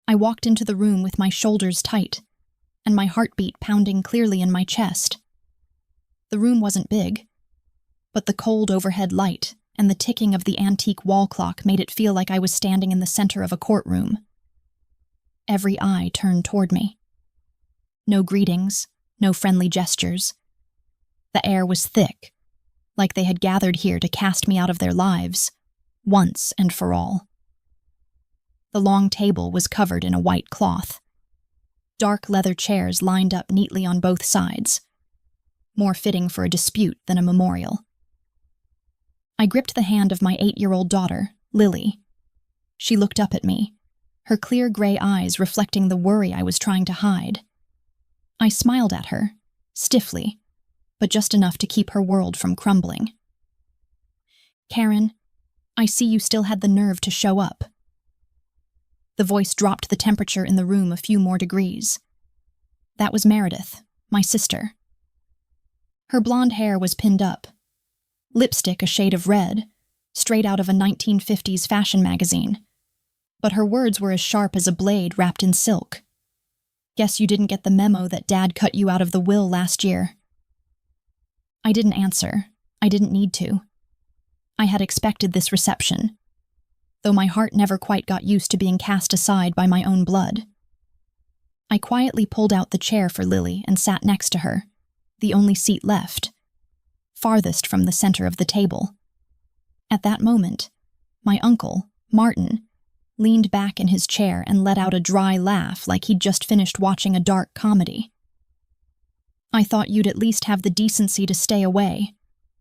I walked into the room with my shoulders tight and my heartbeat pounding clearly in my chest. The room wasn't big, but the cold overhead light and the ticking of the antique wall clock made it feel like I was standing in the center of a courtroom. Every eye turned toward me. No greetings, no friendly gestures. The air was thick, like they had gathered here to cast me out of their lives, once and for all. The long table was covered in a white cloth. Dark leather chairs lined up neatly on both sides, more fitting for a dispute than a memorial. I gripped the hand of my 8-year-old daughter, Lily. She looked up at me, her clear gray eyes reflecting the worry I was trying to hide. I smiled at her, stiffly, but just enough to keep her world from crumbling. "Karen, I see you still had the nerve to show up." The voice dropped the temperature in the room a few more degrees. That was Meredith, my sister. Her blonde hair was pinned up, lipstick a shade of red, straight out of a 1950s fashion magazine. But her words were as sharp as a blade wrapped in silk. "Guess you didn't get the memo that Dad cut you out of the will last year." I didn't answer. I didn't need to. I had expected this reception, though my heart never quite got used to being cast aside by my own blood. I quietly pulled out the chair for Lily and sat next to her, the only seat left, farthest from the center of the table. At that moment, my uncle, Martin, leaned back in his chair and let out a dry laugh like he'd just finished watching a dark comedy. "I thought you'd at least have the decency to stay away,"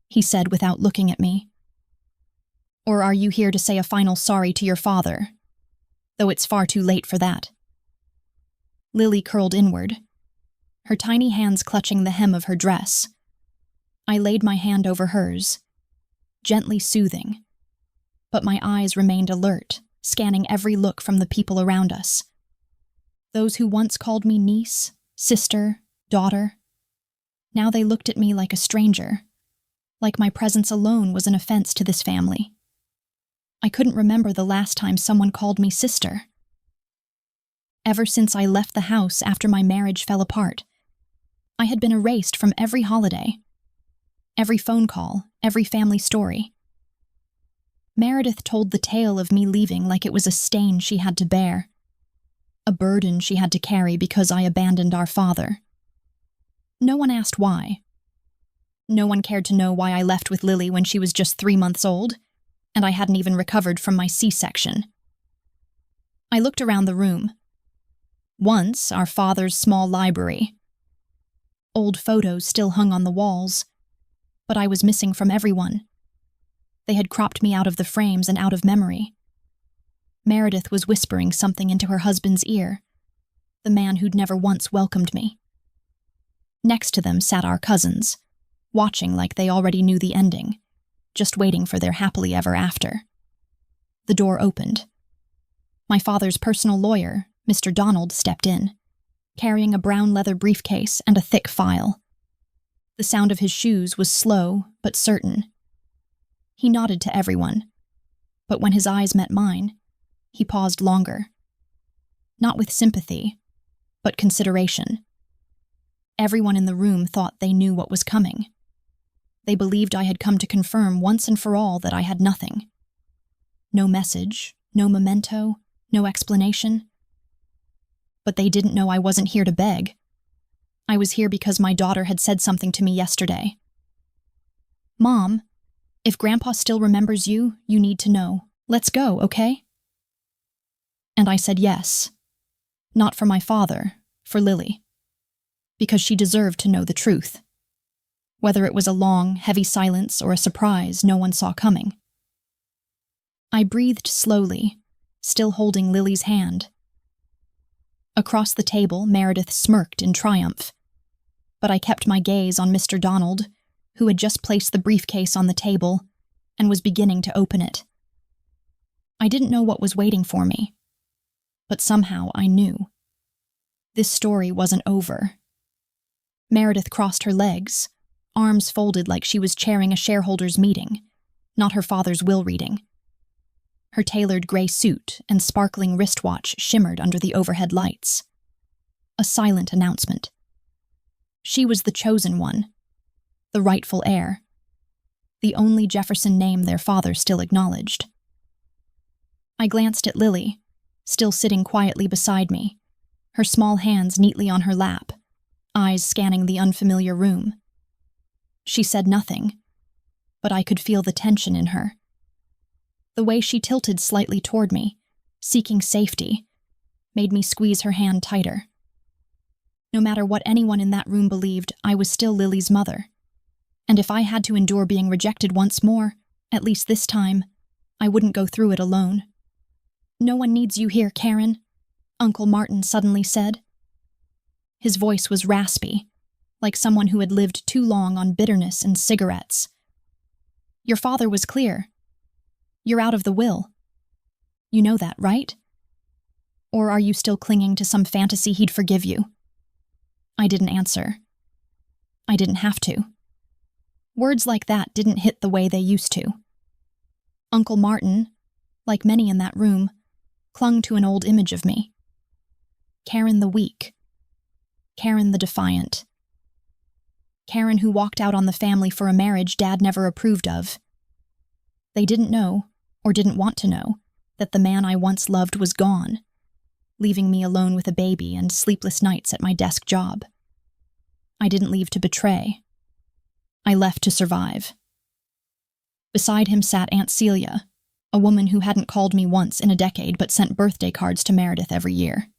he said without looking at me. "Or are you here to say a final sorry to your father? Though it's far too late for that." Lily curled inward, her tiny hands clutching the hem of her dress. I laid my hand over hers, gently soothing, but my eyes remained alert, scanning every look from the people around us. Those who once called me niece, sister, daughter. Now they looked at me like a stranger, like my presence alone was an offense to this family. I couldn't remember the last time someone called me sister. Ever since I left the house after my marriage fell apart, I had been erased from every holiday, every phone call, every family story. Meredith told the tale of me leaving like it was a stain she had to bear, a burden she had to carry because I abandoned our father. No one asked why. No one cared to know why I left with Lily when she was just 3 months old, and I hadn't even recovered from my C-section. I looked around the room. Once, our father's small library. Old photos still hung on the walls, but I was missing from everyone. They had cropped me out of the frames and out of memory. Meredith was whispering something into her husband's ear, the man who'd never once welcomed me. Next to them sat our cousins, watching like they already knew the ending, just waiting for their happily ever after. The door opened. My father's personal lawyer, Mr. Donald, stepped in, carrying a brown leather briefcase and a thick file. The sound of his shoes was slow but certain. He nodded to everyone, but when his eyes met mine, he paused longer. Not with sympathy, but consideration. Everyone in the room thought they knew what was coming. They believed I had come to confirm once and for all that I had nothing. No message, no memento, no explanation. But they didn't know I wasn't here to beg. I was here because my daughter had said something to me yesterday. "Mom, if Grandpa still remembers you, you need to know. Let's go, okay?" And I said yes. Not for my father, for Lily. Because she deserved to know the truth. Whether it was a long, heavy silence or a surprise no one saw coming. I breathed slowly, still holding Lily's hand. Across the table, Meredith smirked in triumph, but I kept my gaze on Mr. Donald, who had just placed the briefcase on the table and was beginning to open it. I didn't know what was waiting for me, but somehow I knew. This story wasn't over. Meredith crossed her legs, arms folded like she was chairing a shareholders' meeting, not her father's will reading. Her tailored gray suit and sparkling wristwatch shimmered under the overhead lights. A silent announcement. She was the chosen one, the rightful heir, the only Jefferson name their father still acknowledged. I glanced at Lily, still sitting quietly beside me, her small hands neatly on her lap, eyes scanning the unfamiliar room. She said nothing, but I could feel the tension in her. The way she tilted slightly toward me, seeking safety, made me squeeze her hand tighter. No matter what anyone in that room believed, I was still Lily's mother. And if I had to endure being rejected once more, at least this time, I wouldn't go through it alone. "No one needs you here, Karen," Uncle Martin suddenly said. His voice was raspy, like someone who had lived too long on bitterness and cigarettes. "Your father was clear. You're out of the will. You know that, right? Or are you still clinging to some fantasy he'd forgive you?" I didn't answer. I didn't have to. Words like that didn't hit the way they used to. Uncle Martin, like many in that room, clung to an old image of me. Karen the weak. Karen the defiant. Karen who walked out on the family for a marriage Dad never approved of. They didn't know, or didn't want to know, that the man I once loved was gone, leaving me alone with a baby and sleepless nights at my desk job. I didn't leave to betray. I left to survive. Beside him sat Aunt Celia, a woman who hadn't called me once in a decade but sent birthday cards to Meredith every year.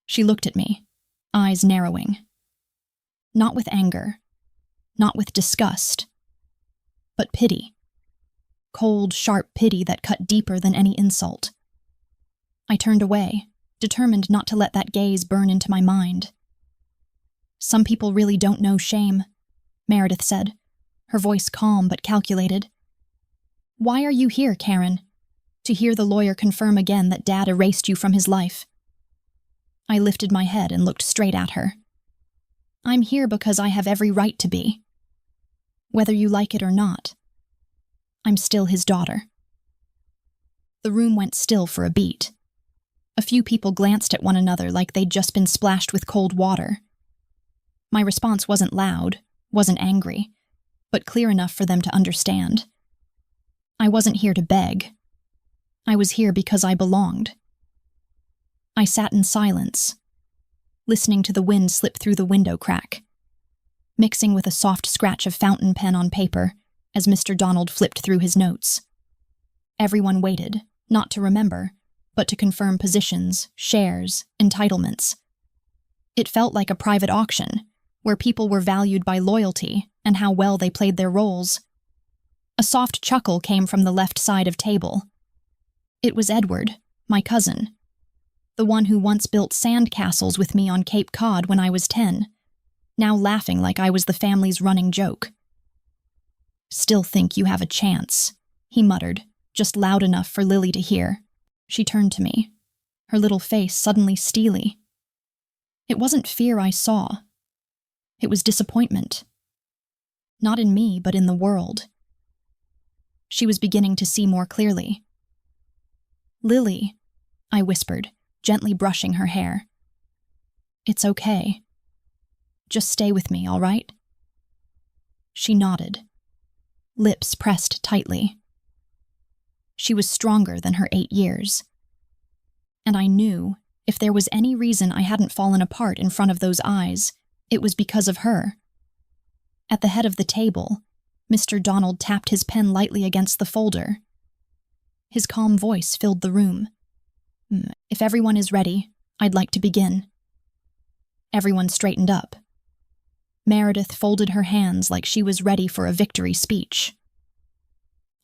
She looked at me, eyes narrowing. Not with anger, not with disgust, but pity. Cold, sharp pity that cut deeper than any insult. I turned away, determined not to let that gaze burn into my mind. "Some people really don't know shame," Meredith said, her voice calm but calculated. "Why are you here, Karen? To hear the lawyer confirm again that Dad erased you from his life?" I lifted my head and looked straight at her. "I'm here because I have every right to be. Whether you like it or not, I'm still his daughter." The room went still for a beat. A few people glanced at one another like they'd just been splashed with cold water. My response wasn't loud, wasn't angry, but clear enough for them to understand. I wasn't here to beg. I was here because I belonged. I sat in silence, listening to the wind slip through the window crack, mixing with a soft scratch of fountain pen on paper as Mr. Donald flipped through his notes. Everyone waited, not to remember, but to confirm positions, shares, entitlements. It felt like a private auction, where people were valued by loyalty and how well they played their roles. A soft chuckle came from the left side of table. It was Edward, my cousin, the one who once built sand castles with me on Cape Cod when I was 10, now laughing like I was the family's running joke. "Still think you have a chance," he muttered, just loud enough for Lily to hear. She turned to me, her little face suddenly steely. It wasn't fear I saw. It was disappointment. Not in me, but in the world. She was beginning to see more clearly. "Lily," I whispered, gently brushing her hair. "It's okay. Just stay with me, all right?" She nodded, lips pressed tightly. She was stronger than her 8 years. And I knew, if there was any reason I hadn't fallen apart in front of those eyes, it was because of her. At the head of the table, Mr. Donald tapped his pen lightly against the folder. His calm voice filled the room. "If everyone is ready, I'd like to begin." Everyone straightened up. Meredith folded her hands like she was ready for a victory speech.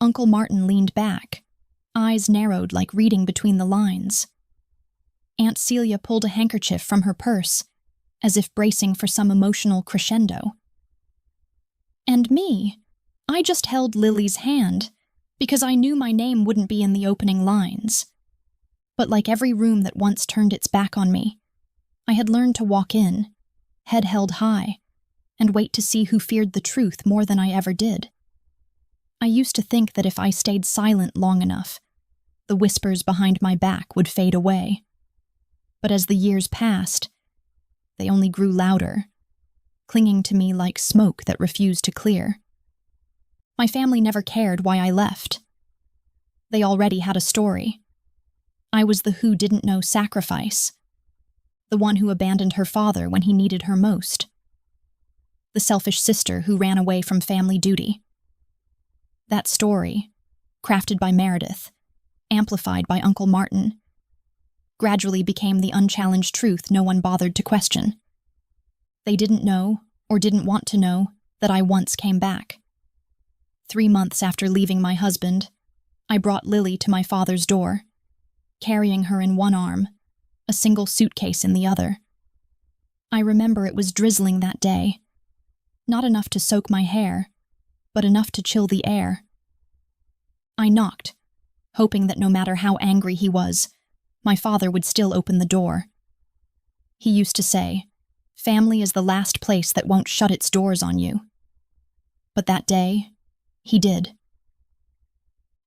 Uncle Martin leaned back, eyes narrowed like reading between the lines. Aunt Celia pulled a handkerchief from her purse, as if bracing for some emotional crescendo. And me, I just held Lily's hand, because I knew my name wouldn't be in the opening lines. But like every room that once turned its back on me, I had learned to walk in, head held high, and wait to see who feared the truth more than I ever did. I used to think that if I stayed silent long enough, The whispers behind my back would fade away. But as the years passed, they only grew louder, clinging to me like smoke that refused to clear. My family never cared why I left. They already had a story. I was the who didn't know sacrifice, the one who abandoned her father when he needed her most, the selfish sister who ran away from family duty. That story, crafted by Meredith, amplified by Uncle Martin, gradually became the unchallenged truth no one bothered to question. They didn't know, or didn't want to know, that I once came back. 3 months after leaving my husband, I brought Lily to my father's door, carrying her in one arm, a single suitcase in the other. I remember it was drizzling that day, not enough to soak my hair, but enough to chill the air. I knocked, hoping that no matter how angry he was, my father would still open the door. He used to say, "Family is the last place that won't shut its doors on you." But that day, he did.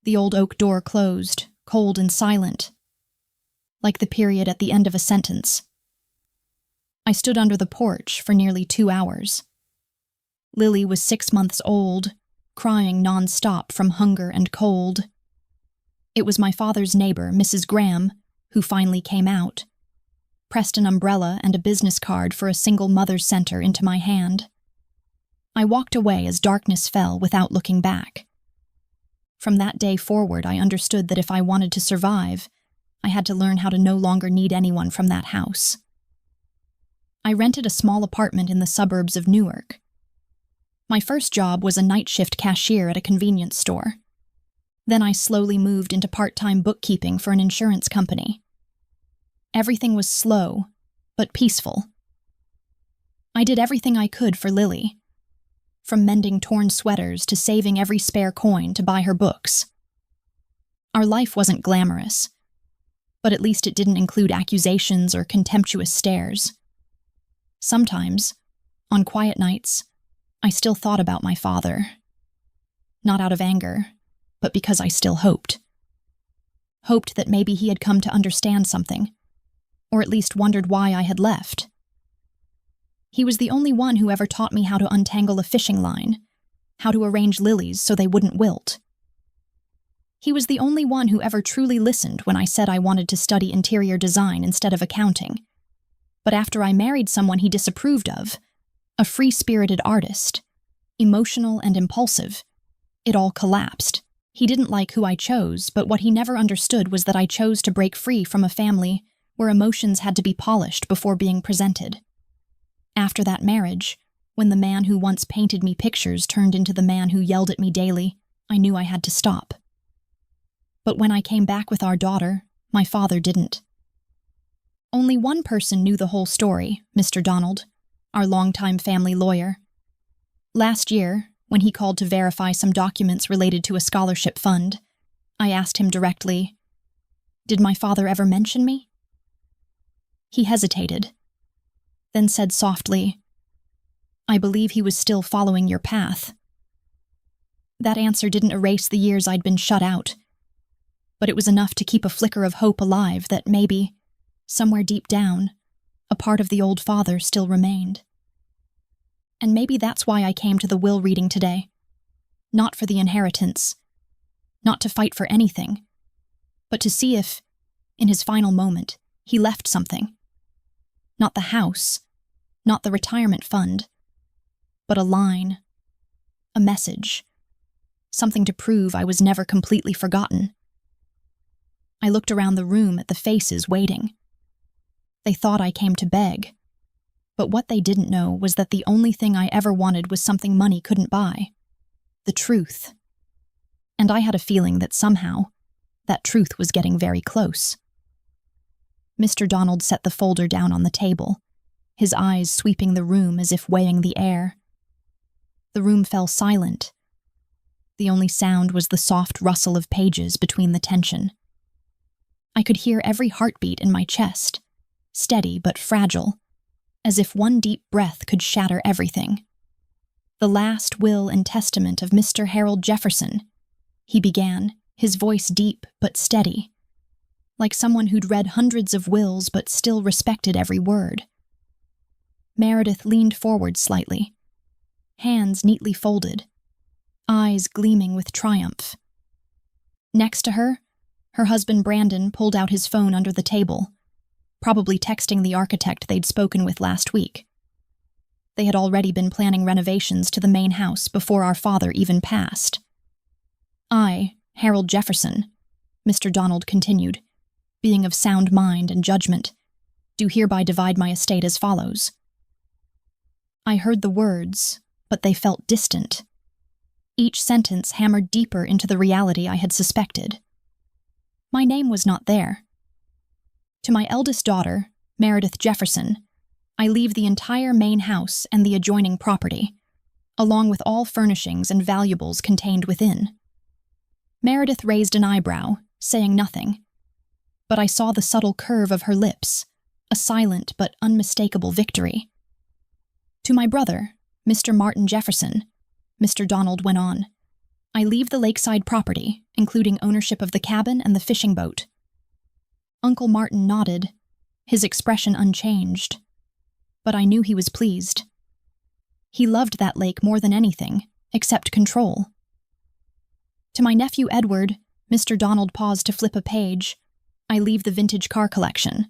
The old oak door closed, cold and silent, like the period at the end of a sentence. I stood under the porch for nearly 2 hours. Lily was 6 months old, crying non-stop from hunger and cold. It was my father's neighbor, Mrs. Graham, who finally came out, pressed an umbrella and a business card for a single mother's center into my hand. I walked away as darkness fell without looking back. From that day forward, I understood that if I wanted to survive, I had to learn how to no longer need anyone from that house. I rented a small apartment in the suburbs of Newark. My first job was a night shift cashier at a convenience store. Then I slowly moved into part-time bookkeeping for an insurance company. Everything was slow, but peaceful. I did everything I could for Lily, from mending torn sweaters to saving every spare coin to buy her books. Our life wasn't glamorous, but at least it didn't include accusations or contemptuous stares. Sometimes, on quiet nights, I still thought about my father. Not out of anger, but because I still hoped. Hoped that maybe he had come to understand something, or at least wondered why I had left. He was the only one who ever taught me how to untangle a fishing line, how to arrange lilies so they wouldn't wilt. He was the only one who ever truly listened when I said I wanted to study interior design instead of accounting. But after I married someone he disapproved of, a free-spirited artist, emotional and impulsive, it all collapsed. He didn't like who I chose, but what he never understood was that I chose to break free from a family where emotions had to be polished before being presented. After that marriage, when the man who once painted me pictures turned into the man who yelled at me daily, I knew I had to stop. But when I came back with our daughter, my father didn't. Only one person knew the whole story, Mr. Donald, our longtime family lawyer. Last year, when he called to verify some documents related to a scholarship fund, I asked him directly, "Did my father ever mention me?" He hesitated, then said softly, "I believe he was still following your path." That answer didn't erase the years I'd been shut out, but it was enough to keep a flicker of hope alive that maybe, somewhere deep down, a part of the old father still remained. And maybe that's why I came to the will reading today. Not for the inheritance, not to fight for anything, but to see if, in his final moment, he left something. Not the house, not the retirement fund, but a line, a message, something to prove I was never completely forgotten. I looked around the room at the faces waiting. They thought I came to beg, but what they didn't know was that the only thing I ever wanted was something money couldn't buy: the truth. And I had a feeling that somehow, that truth was getting very close. Mr. Donald set the folder down on the table, his eyes sweeping the room as if weighing the air. The room fell silent. The only sound was the soft rustle of pages between the tension. I could hear every heartbeat in my chest, steady but fragile, as if one deep breath could shatter everything. "The last will and testament of Mr. Harold Jefferson," he began, his voice deep but steady, like someone who'd read hundreds of wills but still respected every word. Meredith leaned forward slightly, hands neatly folded, eyes gleaming with triumph. Next to her, her husband Brandon pulled out his phone under the table, probably texting the architect they'd spoken with last week. They had already been planning renovations to the main house before our father even passed. I, Harold Jefferson, Mr. Donald continued, being of sound mind and judgment, do hereby divide my estate as follows. I heard the words, but they felt distant. Each sentence hammered deeper into the reality I had suspected. My name was not there. To my eldest daughter, Meredith Jefferson, I leave the entire main house and the adjoining property, along with all furnishings and valuables contained within. Meredith raised an eyebrow, saying nothing, but I saw the subtle curve of her lips, a silent but unmistakable victory. To my brother, Mr. Martin Jefferson, Mr. Donald went on, I leave the lakeside property, including ownership of the cabin and the fishing boat. Uncle Martin nodded, his expression unchanged, but I knew he was pleased. He loved that lake more than anything, except control. To my nephew Edward, Mr. Donald paused to flip a page, I leave the vintage car collection,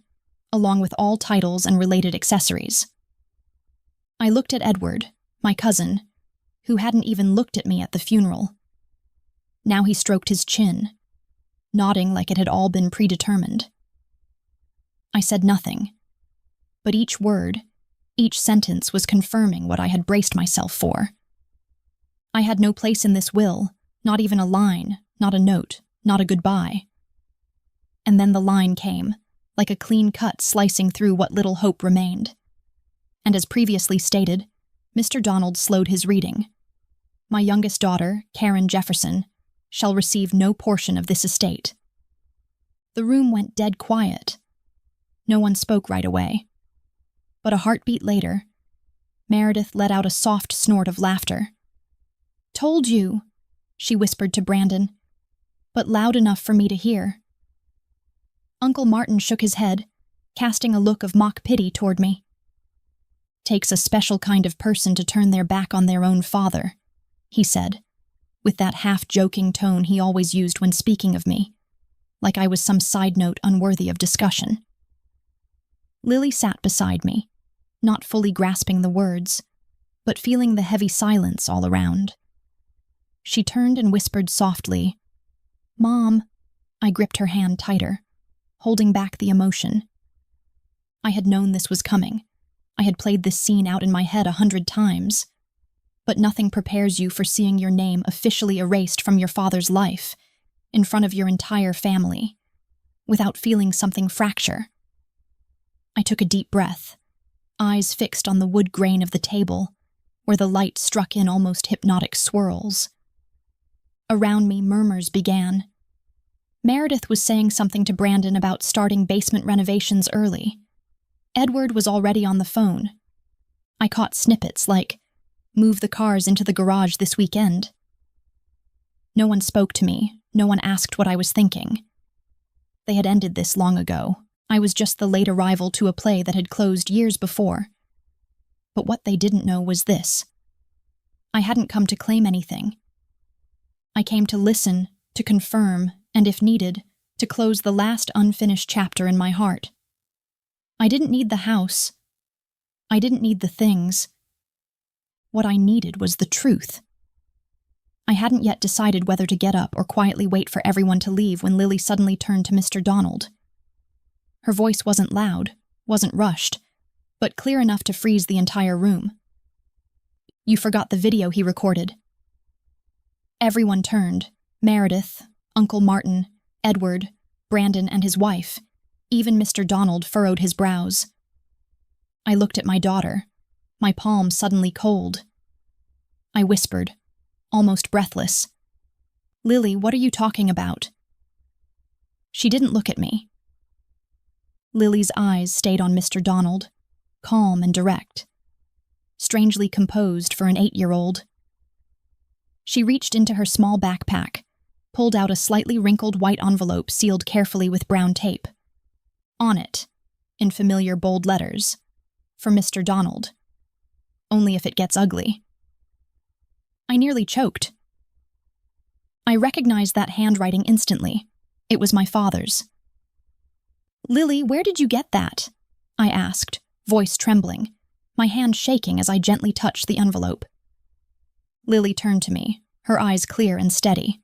along with all titles and related accessories. I looked at Edward, my cousin, who hadn't even looked at me at the funeral. Now he stroked his chin, nodding like it had all been predetermined. I said nothing, but each word, each sentence was confirming what I had braced myself for. I had no place in this will, not even a line, not a note, not a goodbye. And then the line came, like a clean cut slicing through what little hope remained. And as previously stated, Mr. Donald slowed his reading. My youngest daughter, Karen Jefferson, shall receive no portion of this estate. The room went dead quiet. No one spoke right away. But a heartbeat later, Meredith let out a soft snort of laughter. "Told you," she whispered to Brandon, but loud enough for me to hear. Uncle Martin shook his head, casting a look of mock pity toward me. "Takes a special kind of person to turn their back on their own father," he said, with that half-joking tone he always used when speaking of me, like I was some side note unworthy of discussion. Lily sat beside me, not fully grasping the words, but feeling the heavy silence all around. She turned and whispered softly, "Mom." I gripped her hand tighter, holding back the emotion. I had known this was coming. I had played this scene out in my head 100 times. But nothing prepares you for seeing your name officially erased from your father's life, in front of your entire family, without feeling something fracture. I took a deep breath, eyes fixed on the wood grain of the table, where the light struck in almost hypnotic swirls. Around me, murmurs began. Meredith was saying something to Brandon about starting basement renovations early. Edward was already on the phone. I caught snippets like, "Move the cars into the garage this weekend." No one spoke to me, no one asked what I was thinking. They had ended this long ago. I was just the late arrival to a play that had closed years before. But what they didn't know was this. I hadn't come to claim anything. I came to listen, to confirm, and if needed, to close the last unfinished chapter in my heart. I didn't need the house. I didn't need the things. What I needed was the truth. I hadn't yet decided whether to get up or quietly wait for everyone to leave when Lily suddenly turned to Mr. Donald. Her voice wasn't loud, wasn't rushed, but clear enough to freeze the entire room. "You forgot the video he recorded." Everyone turned. Meredith, Uncle Martin, Edward, Brandon and his wife. Even Mr. Donald furrowed his brows. I looked at my daughter, my palm suddenly cold. I whispered, almost breathless, "Lily, what are you talking about?" She didn't look at me. Lily's eyes stayed on Mr. Donald, calm and direct, strangely composed for an 8-year-old. She reached into her small backpack, pulled out a slightly wrinkled white envelope sealed carefully with brown tape. On it, in familiar bold letters, for Mr. Donald. Only if it gets ugly. I nearly choked. I recognized that handwriting instantly. It was my father's. "Lily, where did you get that?" I asked, voice trembling, my hand shaking as I gently touched the envelope. Lily turned to me, her eyes clear and steady.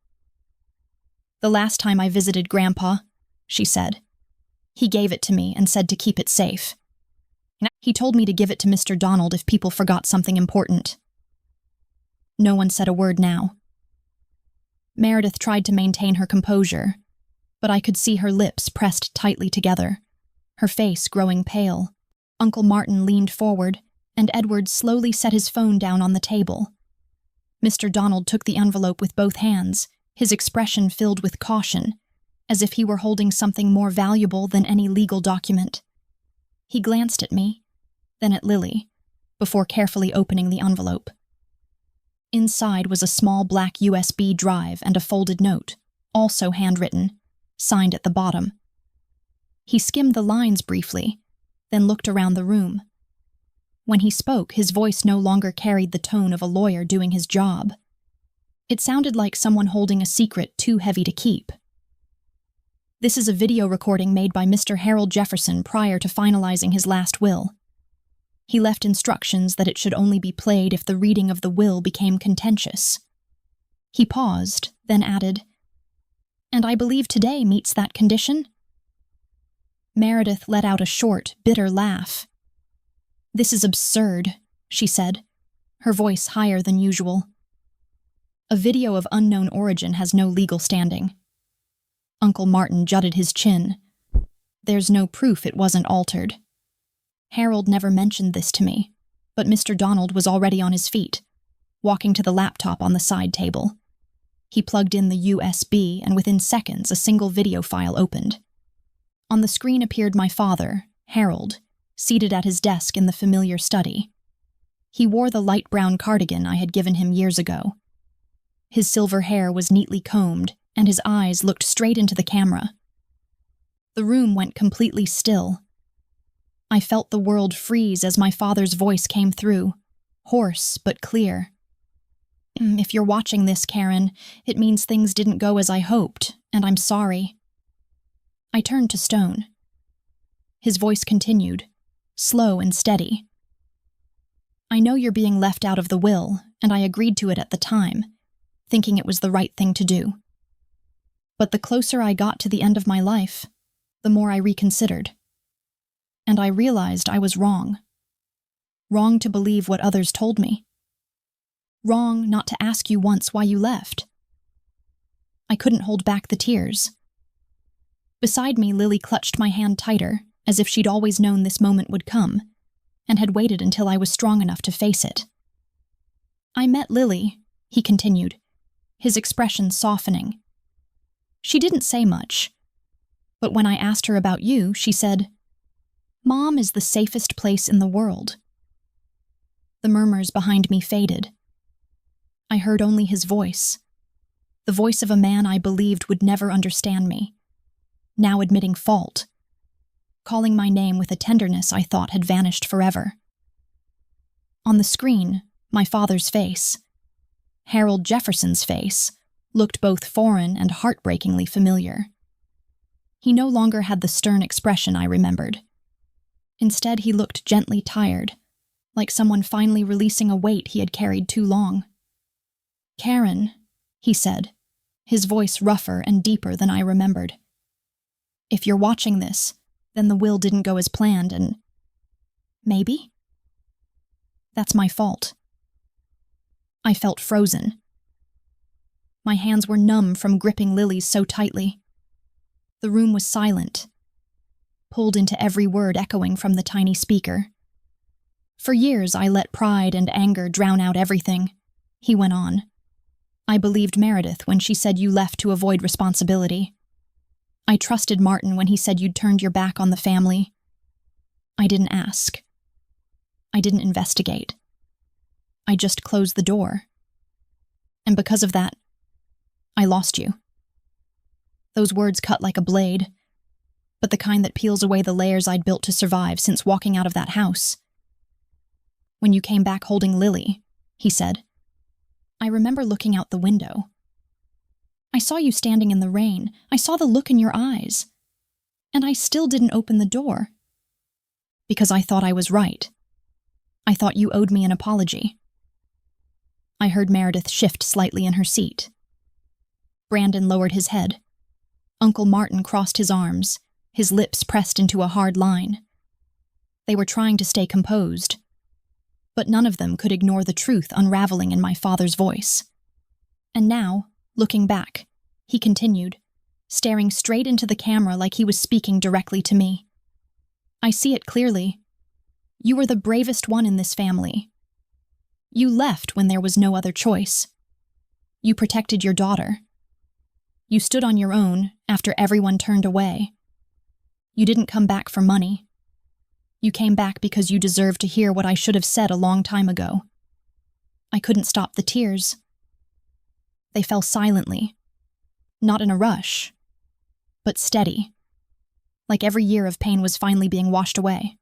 "The last time I visited Grandpa," she said, "he gave it to me and said to keep it safe. He told me to give it to Mr. Donald if people forgot something important." No one said a word now. Meredith tried to maintain her composure, but I could see her lips pressed tightly together, her face growing pale. Uncle Martin leaned forward, and Edward slowly set his phone down on the table. Mr. Donald took the envelope with both hands, his expression filled with caution, as if he were holding something more valuable than any legal document. He glanced at me, then at Lily, before carefully opening the envelope. Inside was a small black USB drive and a folded note, also handwritten, signed at the bottom. He skimmed the lines briefly, then looked around the room. When he spoke, his voice no longer carried the tone of a lawyer doing his job. It sounded like someone holding a secret too heavy to keep. "This is a video recording made by Mr. Harold Jefferson prior to finalizing his last will. He left instructions that it should only be played if the reading of the will became contentious." He paused, then added, "And I believe today meets that condition?" Meredith let out a short, bitter laugh. "This is absurd," she said, her voice higher than usual. "A video of unknown origin has no legal standing." Uncle Martin jutted his chin. "There's no proof it wasn't altered. Harold never mentioned this to me, but Mr. Donald was already on his feet, walking to the laptop on the side table. He plugged in the USB, and within seconds a single video file opened. On the screen appeared my father, Harold, seated at his desk in the familiar study. He wore the light brown cardigan I had given him years ago. His silver hair was neatly combed, and his eyes looked straight into the camera. The room went completely still. I felt the world freeze as my father's voice came through, hoarse but clear. "If you're watching this, Karen, it means things didn't go as I hoped, and I'm sorry." I turned to Stone. His voice continued, slow and steady. "I know you're being left out of the will, and I agreed to it at the time, thinking it was the right thing to do. But the closer I got to the end of my life, the more I reconsidered. And I realized I was wrong. Wrong to believe what others told me. Wrong not to ask you once why you left." I couldn't hold back the tears. Beside me, Lily clutched my hand tighter, as if she'd always known this moment would come, and had waited until I was strong enough to face it. "I met Lily," he continued, his expression softening. "She didn't say much, but when I asked her about you, she said, 'Mom is the safest place in the world.'" The murmurs behind me faded. I heard only his voice, the voice of a man I believed would never understand me, now admitting fault, calling my name with a tenderness I thought had vanished forever. On the screen, my father's face, Harold Jefferson's face, looked both foreign and heartbreakingly familiar. He no longer had the stern expression I remembered. Instead, he looked gently tired, like someone finally releasing a weight he had carried too long. "Karen," he said, his voice rougher and deeper than I remembered. "If you're watching this, then the will didn't go as planned and... maybe? That's my fault." I felt frozen. My hands were numb from gripping Lily's so tightly. The room was silent, pulled into every word echoing from the tiny speaker. "For years I let pride and anger drown out everything," he went on. "I believed Meredith when she said you left to avoid responsibility. I trusted Martin when he said you'd turned your back on the family. I didn't ask. I didn't investigate. I just closed the door. And because of that, I lost you." Those words cut like a blade, but the kind that peels away the layers I'd built to survive since walking out of that house. When you came back holding Lily, he said, I remember looking out the window. I saw you standing in the rain. I saw the look in your eyes. And I still didn't open the door. Because I thought I was right. I thought you owed me an apology. I heard Meredith shift slightly in her seat. Brandon lowered his head. Uncle Martin crossed his arms, his lips pressed into a hard line. They were trying to stay composed, but none of them could ignore the truth unraveling in my father's voice. And now, looking back, he continued, staring straight into the camera like he was speaking directly to me. I see it clearly. You were the bravest one in this family. You left when there was no other choice. You protected your daughter. You stood on your own after everyone turned away. You didn't come back for money. You came back because you deserved to hear what I should have said a long time ago. I couldn't stop the tears. They fell silently, not in a rush, but steady, like every year of pain was finally being washed away.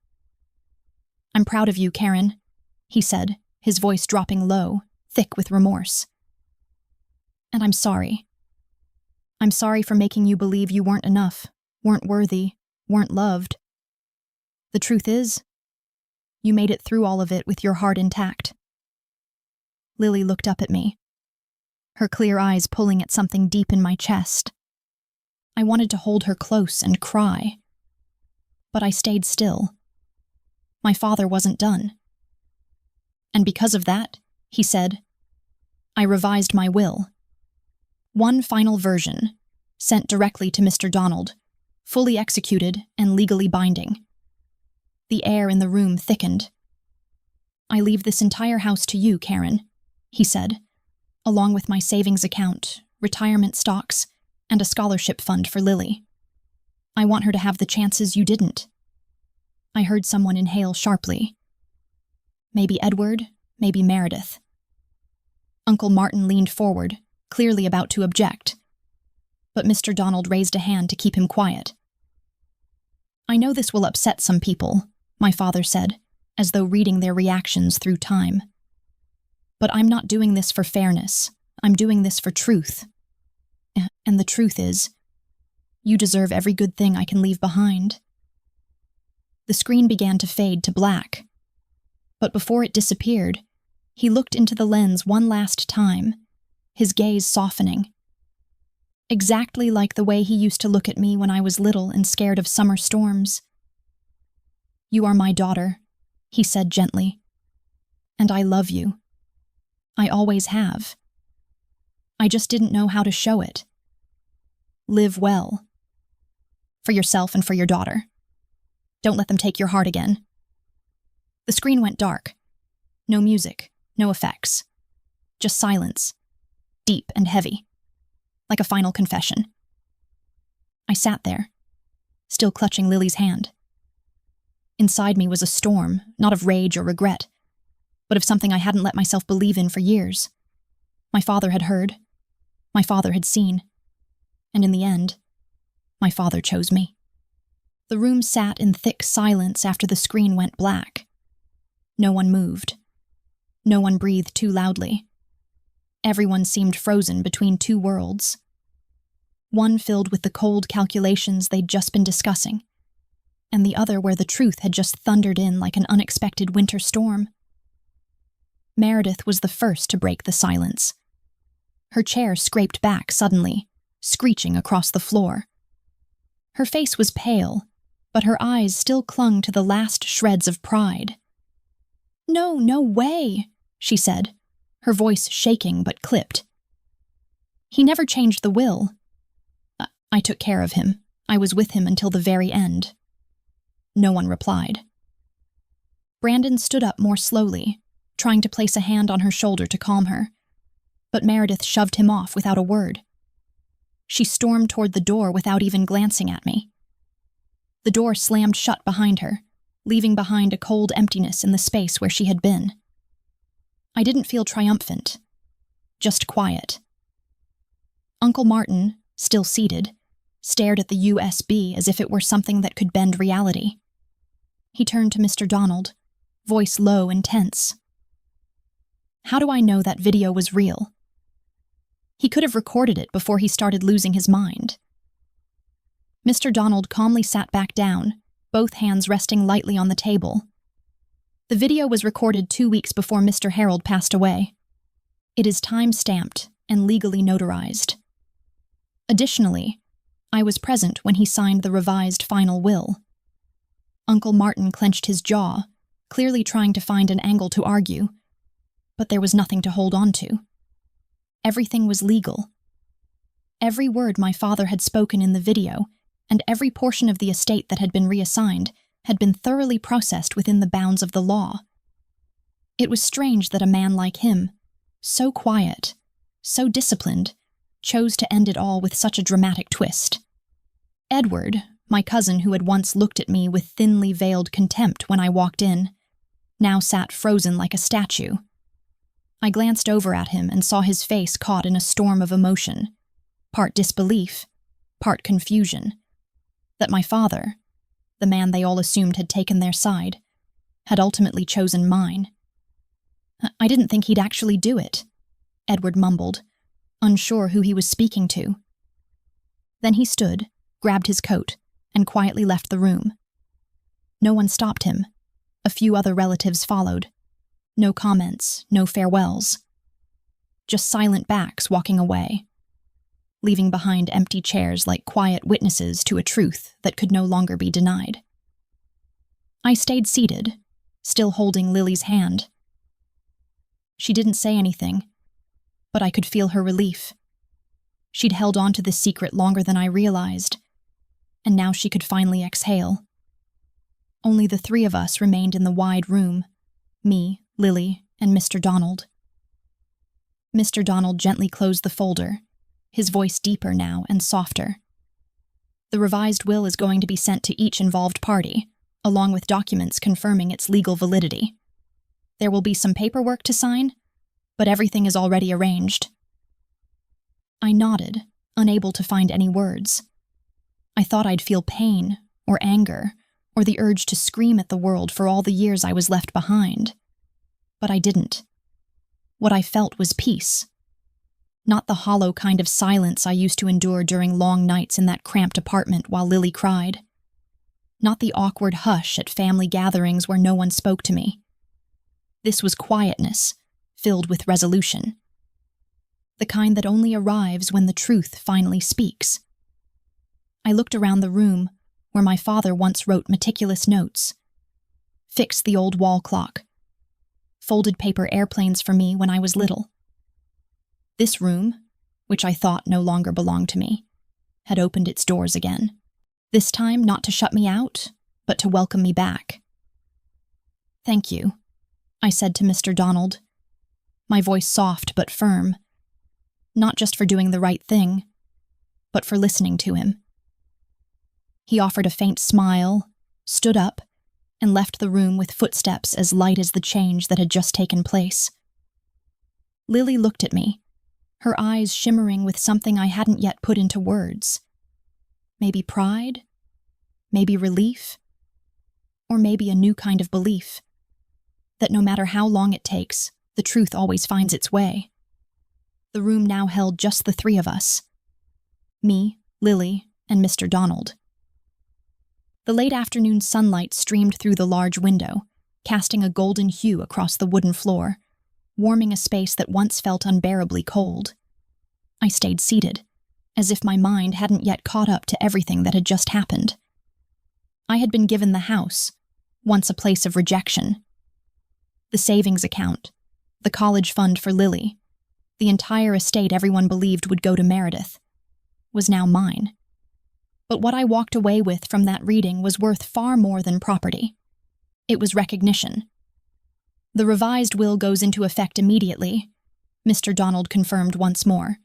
I'm proud of you, Karen, he said, his voice dropping low, thick with remorse. And I'm sorry. I'm sorry for making you believe you weren't enough, weren't worthy, weren't loved. The truth is, you made it through all of it with your heart intact. Lily looked up at me, her clear eyes pulling at something deep in my chest. I wanted to hold her close and cry, but I stayed still. My father wasn't done. And because of that, he said, I revised my will. One final version, sent directly to Mr. Donald, fully executed and legally binding. The air in the room thickened. I leave this entire house to you, Karen, he said, along with my savings account, retirement stocks, and a scholarship fund for Lily. I want her to have the chances you didn't. I heard someone inhale sharply. Maybe Edward, maybe Meredith. Uncle Martin leaned forward, clearly about to object, but Mr. Donald raised a hand to keep him quiet. I know this will upset some people, my father said, as though reading their reactions through time. But I'm not doing this for fairness. I'm doing this for truth. And the truth is, you deserve every good thing I can leave behind. The screen began to fade to black, but before it disappeared, he looked into the lens one last time, his gaze softening. Exactly like the way he used to look at me when I was little and scared of summer storms. You are my daughter, he said gently, and I love you. I always have. I just didn't know how to show it. Live well. For yourself and for your daughter. Don't let them take your heart again. The screen went dark. No music, no effects. Just silence. Deep and heavy. Like a final confession. I sat there, still clutching Lily's hand. Inside me was a storm, not of rage or regret, but of something I hadn't let myself believe in for years. My father had heard. My father had seen. And in the end, my father chose me. The room sat in thick silence after the screen went black. No one moved. No one breathed too loudly. Everyone seemed frozen between two worlds. One filled with the cold calculations they'd just been discussing, and the other where the truth had just thundered in like an unexpected winter storm. Meredith was the first to break the silence. Her chair scraped back suddenly, screeching across the floor. Her face was pale, but her eyes still clung to the last shreds of pride. No way, she said, her voice shaking but clipped. He never changed the will. I took care of him. I was with him until the very end. No one replied. Brandon stood up more slowly, trying to place a hand on her shoulder to calm her, but Meredith shoved him off without a word. She stormed toward the door without even glancing at me. The door slammed shut behind her, leaving behind a cold emptiness in the space where she had been. I didn't feel triumphant, just quiet. Uncle Martin, still seated, stared at the USB as if it were something that could bend reality. He turned to Mr. Donald, voice low and tense. How do I know that video was real? He could have recorded it before he started losing his mind. Mr. Donald calmly sat back down, both hands resting lightly on the table. The video was recorded 2 weeks before Mr. Harold passed away. It is time-stamped and legally notarized. Additionally, I was present when he signed the revised final will. Uncle Martin clenched his jaw, clearly trying to find an angle to argue, but there was nothing to hold on to. Everything was legal. Every word my father had spoken in the video, and every portion of the estate that had been reassigned, had been thoroughly processed within the bounds of the law. It was strange that a man like him, so quiet, so disciplined, chose to end it all with such a dramatic twist. Edward, my cousin who had once looked at me with thinly veiled contempt when I walked in, now sat frozen like a statue. I glanced over at him and saw his face caught in a storm of emotion, part disbelief, part confusion, that my father, the man they all assumed had taken their side, had ultimately chosen mine. I didn't think he'd actually do it, Edward mumbled, unsure who he was speaking to. Then he stood, grabbed his coat, and quietly left the room. No one stopped him. A few other relatives followed. No comments, no farewells. Just silent backs walking away, leaving behind empty chairs like quiet witnesses to a truth that could no longer be denied. I stayed seated, still holding Lily's hand. She didn't say anything, but I could feel her relief. She'd held on to this secret longer than I realized, and now she could finally exhale. Only the three of us remained in the wide room, me, Lily, and Mr. Donald. Mr. Donald gently closed the folder, his voice deeper now and softer. The revised will is going to be sent to each involved party, along with documents confirming its legal validity. There will be some paperwork to sign, but everything is already arranged. I nodded, unable to find any words. I thought I'd feel pain, or anger, or the urge to scream at the world for all the years I was left behind. But I didn't. What I felt was peace. Not the hollow kind of silence I used to endure during long nights in that cramped apartment while Lily cried. Not the awkward hush at family gatherings where no one spoke to me. This was quietness, filled with resolution. The kind that only arrives when the truth finally speaks. I looked around the room, where my father once wrote meticulous notes, fixed the old wall clock, folded paper airplanes for me when I was little. This room, which I thought no longer belonged to me, had opened its doors again. This time not to shut me out, but to welcome me back. "Thank you," I said to Mr. Donald, my voice soft but firm, not just for doing the right thing, but for listening to him. He offered a faint smile, stood up, and left the room with footsteps as light as the change that had just taken place. Lily looked at me, her eyes shimmering with something I hadn't yet put into words. Maybe pride, maybe relief, or maybe a new kind of belief, that no matter how long it takes, the truth always finds its way. The room now held just the three of us, me, Lily, and Mr. Donald. The late afternoon sunlight streamed through the large window, casting a golden hue across the wooden floor, warming a space that once felt unbearably cold. I stayed seated, as if my mind hadn't yet caught up to everything that had just happened. I had been given the house, once a place of rejection. The savings account, the college fund for Lily, the entire estate everyone believed would go to Meredith, was now mine. But what I walked away with from that reading was worth far more than property. It was recognition. "The revised will goes into effect immediately," Mr. Donald confirmed once more,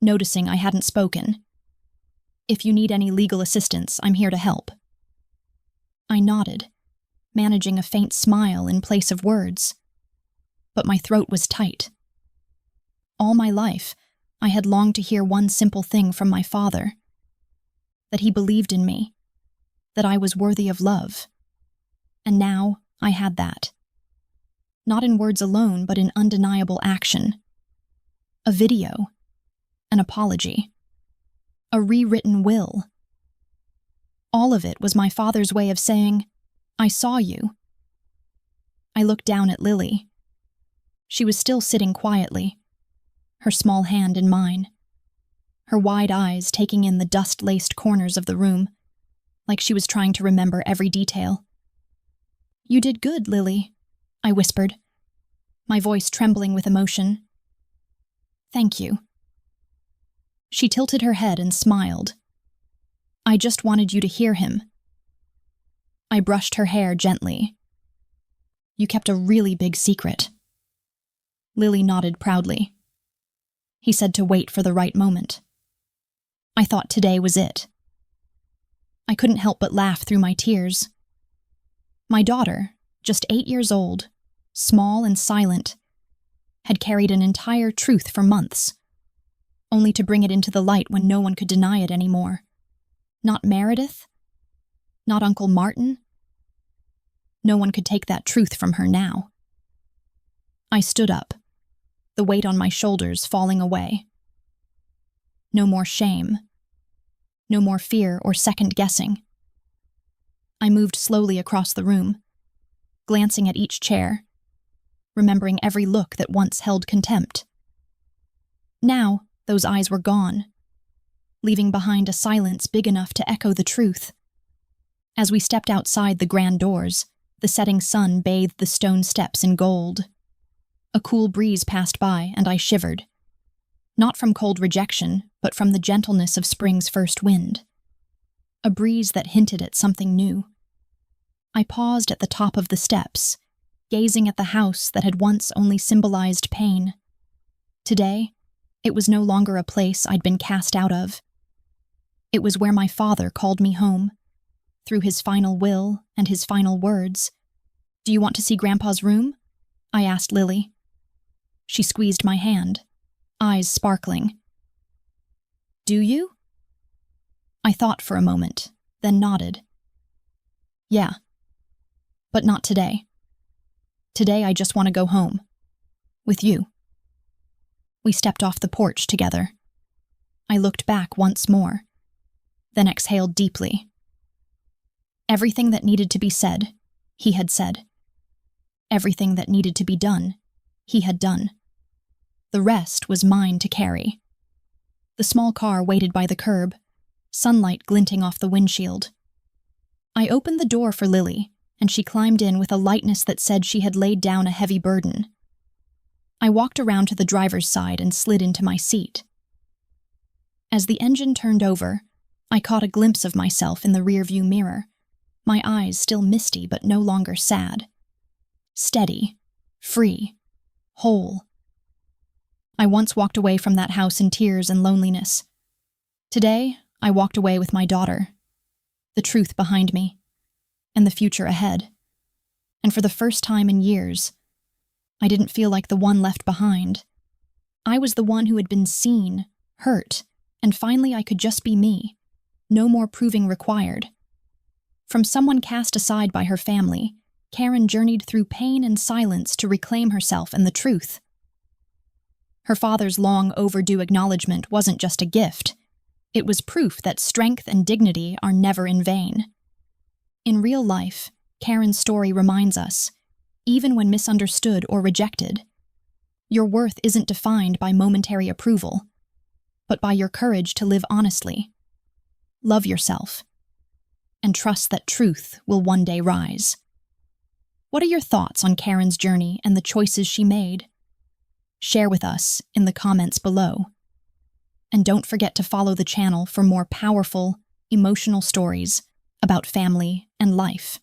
noticing I hadn't spoken. "If you need any legal assistance, I'm here to help." I nodded, managing a faint smile in place of words. But my throat was tight. All my life, I had longed to hear one simple thing from my father. that he believed in me, that I was worthy of love. And now I had that. Not in words alone, but in undeniable action. A video, an apology, a rewritten will. All of it was my father's way of saying, "I saw you." I looked down at Lily. She was still sitting quietly, her small hand in mine, her wide eyes taking in the dust-laced corners of the room, like she was trying to remember every detail. "You did good, Lily," I whispered, my voice trembling with emotion. "Thank you." She tilted her head and smiled. "I just wanted you to hear him." I brushed her hair gently. "You kept a really big secret." Lily nodded proudly. He said to wait for the right moment. I thought today was it. I couldn't help but laugh through my tears. My daughter, just 8 years old, small and silent, had carried an entire truth for months, only to bring it into the light when no one could deny it anymore. Not Meredith, not Uncle Martin. No one could take that truth from her now. I stood up, the weight on my shoulders falling away. No more shame. No more fear or second-guessing. I moved slowly across the room, glancing at each chair, remembering every look that once held contempt. Now, those eyes were gone, leaving behind a silence big enough to echo the truth. As we stepped outside the grand doors, the setting sun bathed the stone steps in gold. A cool breeze passed by, and I shivered. Not from cold rejection, but from the gentleness of spring's first wind. A breeze that hinted at something new. I paused at the top of the steps, gazing at the house that had once only symbolized pain. Today, it was no longer a place I'd been cast out of. It was where my father called me home, through his final will and his final words. "Do you want to see Grandpa's room?" I asked Lily. She squeezed my hand, eyes sparkling. "Do you?" I thought for a moment, then nodded. "Yeah. But not today. Today I just want to go home. With you." We stepped off the porch together. I looked back once more, then exhaled deeply. Everything that needed to be said, he had said. Everything that needed to be done, he had done. The rest was mine to carry. The small car waited by the curb, sunlight glinting off the windshield. I opened the door for Lily, and she climbed in with a lightness that said she had laid down a heavy burden. I walked around to the driver's side and slid into my seat. As the engine turned over, I caught a glimpse of myself in the rearview mirror, my eyes still misty but no longer sad. Steady, free, whole. I once walked away from that house in tears and loneliness. Today, I walked away with my daughter, the truth behind me, and the future ahead. And for the first time in years, I didn't feel like the one left behind. I was the one who had been seen, hurt, and finally I could just be me. No more proving required. From someone cast aside by her family, Karen journeyed through pain and silence to reclaim herself and the truth. Her father's long overdue acknowledgement wasn't just a gift. It was proof that strength and dignity are never in vain. In real life, Karen's story reminds us, even when misunderstood or rejected, your worth isn't defined by momentary approval, but by your courage to live honestly. Love yourself, and trust that truth will one day rise. What are your thoughts on Karen's journey and the choices she made? Share with us in the comments below. And don't forget to follow the channel for more powerful, emotional stories about family and life.